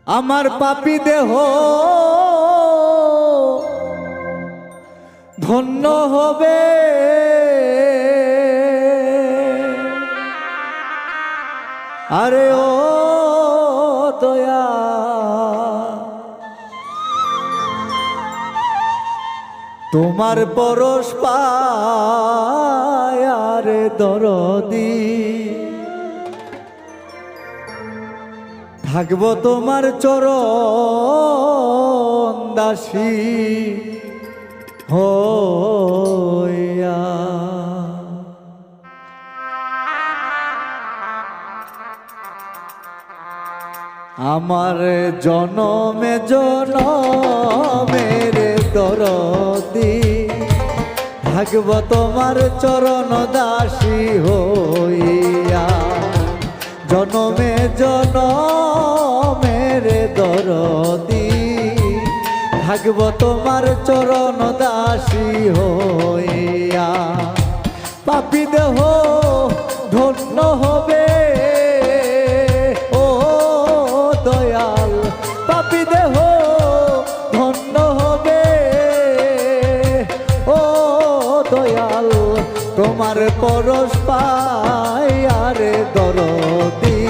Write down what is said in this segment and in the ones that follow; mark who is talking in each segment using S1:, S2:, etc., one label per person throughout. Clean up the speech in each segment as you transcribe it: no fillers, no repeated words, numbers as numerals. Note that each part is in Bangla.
S1: আমার পাপী দেহ ধন্য হবে, আরে ও দয়া তোমার পরশ পায়, আরে দরদি থাকবো তোমার চরণ দাসী হইয়া। আমার জনমে জনমের দরদি থাকবো তোমার চরণ দাসী হইয়া। জনমে জনমের দরদি থাকবো তোমার চরণ দাসী হইয়া। পাপী দেহ ধন্য হবে, ও দয়াল পাপী দেহ ধন্য হবে, ও দয়াল তোমার পরশ পায়, আরে দরদি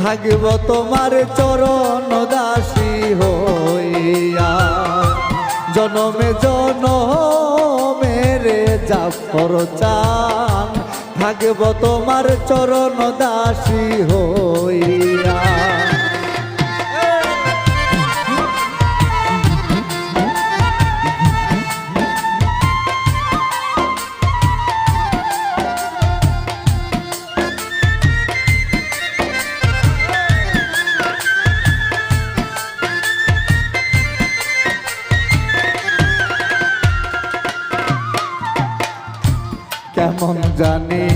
S1: থাকব তোমার চরণ দাসী হইয়া। জনমে জনমের জাফর চান থাকব তোমার চরণ দাসী হইয়া। কেমন জানি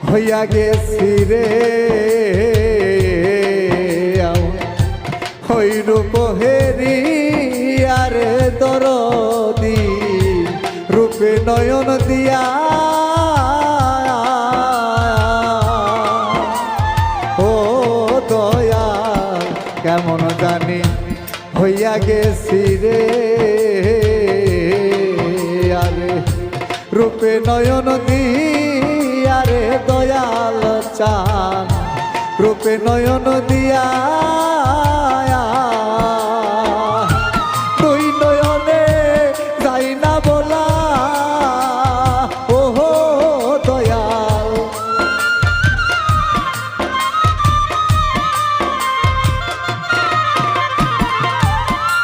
S1: হইয়া গেছি রে হই রূপ হেরি, আরে দরদি রূপে নয়ন দিয়া ও দয়া। কেমন জানি হইয়া গেছি রে আরে রূপে নয়ন দিয়া রে দয়াল চান রূপে নয়ন দিয়া। দুই নয়নে যাই না বলা ওহো দয়াল,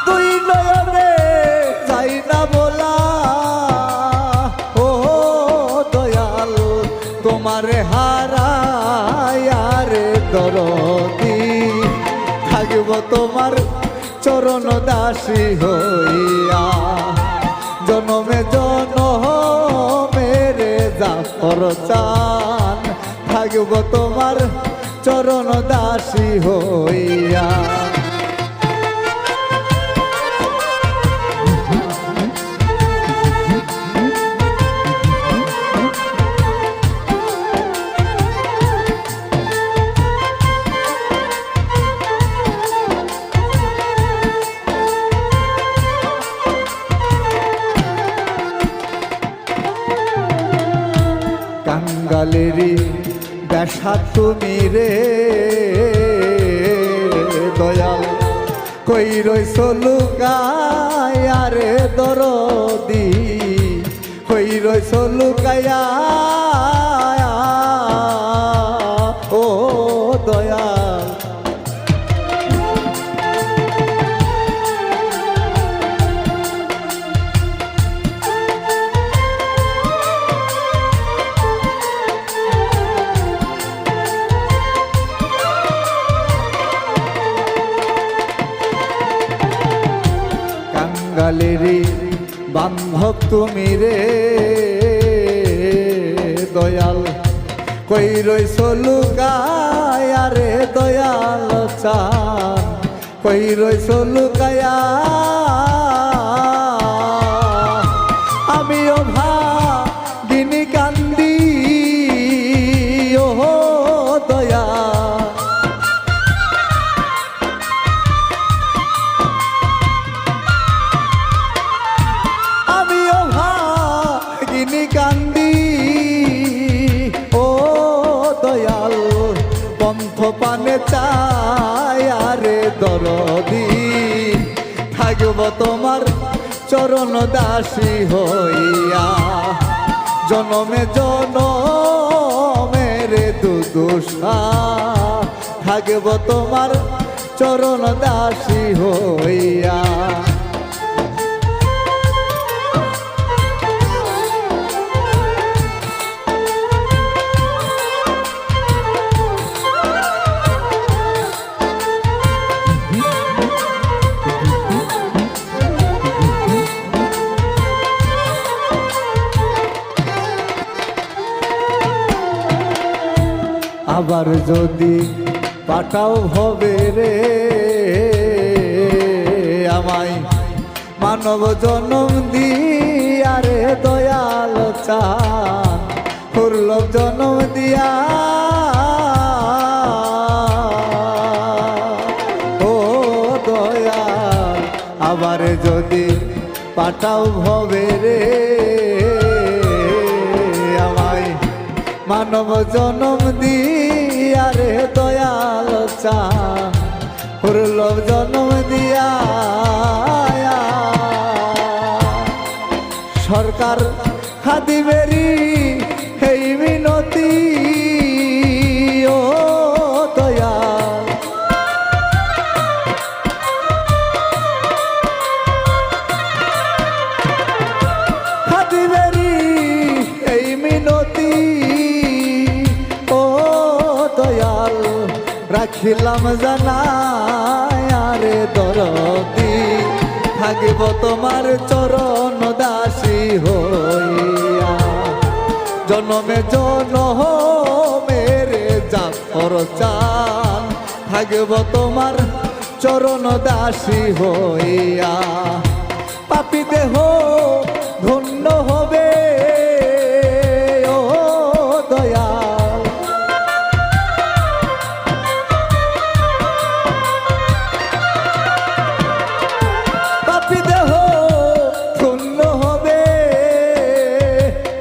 S1: দুই নয়নে যাই না বলা তোমারে হারায়, আরে দরদি থাকব তোমার চরণ দাসী হইয়া। জনমে জনমের জাফর চান থাকব তোমার চরণ দাসী হইয়া। কাঙ্গালেরি বেশা তুমি রে দয়াল কই রইছ লুকায়, আরে দরদি কই রইছ লুকায়া ও দয়াল। কাঙ্গালেরি বান্ধব তুমি রে দয়াল কই রইছ লুকায়, আরে দয়াল চান কই রইছ লুকায়া। আমিও ভাগিনী কান্দি ওহো দয়া চাই আরে দরদি থাকব তোমার চরণ দাসী হইয়া জনমে জনমের দুদুষা থাকব তোমার চরণ দাসী হইয়া আবার যদি পাঠাও হবে রে আমায় মানব জনম দিয়া রে দয়াল চান দুর্লভ জনম দিয়া ও দয়াল আবার যদি পাঠাও হবে রে আমায় মানব জনম দিয়া রে দয়াল চান দুর্লভ জনম দিয়া সরকার খাদিবেরি এই মিনতি ও দয়াল খাদিবেরি এই মিনতি দয়াল রাখিলাম জানায় আরে দরদি থাকিব তোমার চরণ দাসী হইয়া জনমে জনমের জাফর চান থাকিব তোমার চরণ দাসী হইয়া পাপী দেহ ধন্য হবে ও দয়াল পাপী দেহ ধন্য হবে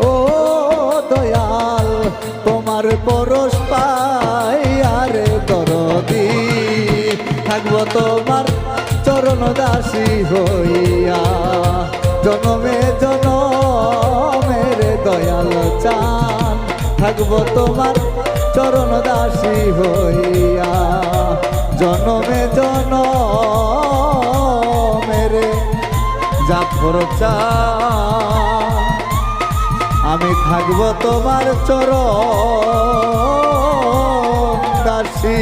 S1: ও দয়াল তোমার পরশ পাই আরে দরদি থাকবো তোমার চরণ দাসী হইয়া জনমে জনমের দয়াল চান থাকবো তোমার চরণ দাসী হইয়া জনমে জনমের জাফর চান আমি থাকবো তোমার চরণ দাসী